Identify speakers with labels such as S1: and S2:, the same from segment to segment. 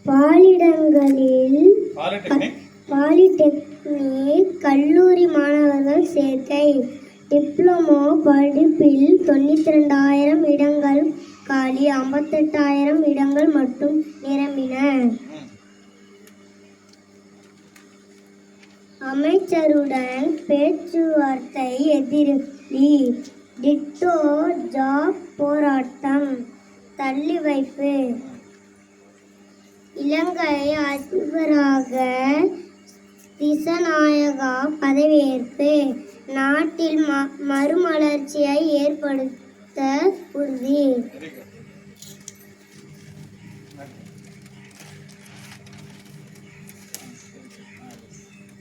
S1: பாலிடங்களில் polytechnic கல்லூரி மாணவர்கள் சேர்க்கை. டிப்ளமோ படிப்பில் 92,000 இடங்கள் காலி, 58,000 இடங்கள் மட்டும் நிரம்பின. அமைச்சருடன் பேச்சுவார்த்தை எதிரொலி. டிட்டோ ஜாப் போராட்டம் தள்ளி வைப்பு. இலங்கை அதிபராக திசாநாயகா பதவியேற்பு. நாட்டில் மறுமலர்ச்சியை ஏற்படுத்த உறுதி.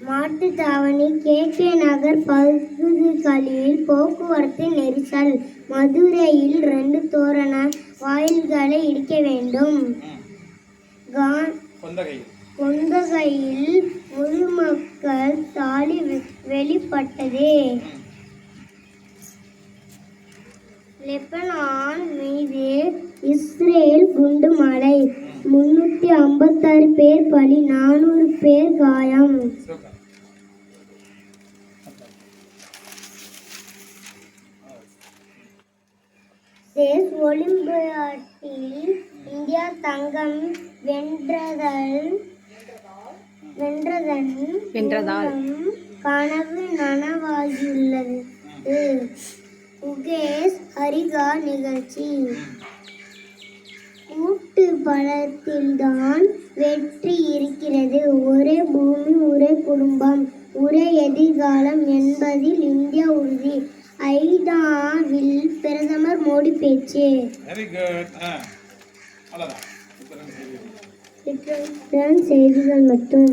S1: மாட்டுத்தாவணி KK நகர் பகுதிகளில் போக்குவரத்து நெரிசல். மதுரையில் 2 தோரண வாயில்களை இடிக்க வேண்டும். கொந்தகையில் பொதுமக்கள் தாலி வெளிப்பட்டது. லெபனான் மீது இஸ்ரேல் குண்டு மழை. 356 பேர் பலி, 400 பேர் காயம். செஸ் ஒலிம்பியாட்டில் இந்தியா தங்கம் வென்றதால் கனவு நனவாகியுள்ளது. உகேஷ் ஹரிகா நிகழ்ச்சி. கூட்டு பலத்தில்தான் வெற்றி இருக்கிறது. ஒரே பூமி, ஒரே குடும்பம், ஒரே எதிர்காலம் என்பதில் இந்தியா உறுதி. ஐநாவில் பிரதமர் மோடி பேச்சு. செய்திகள் மட்டும்.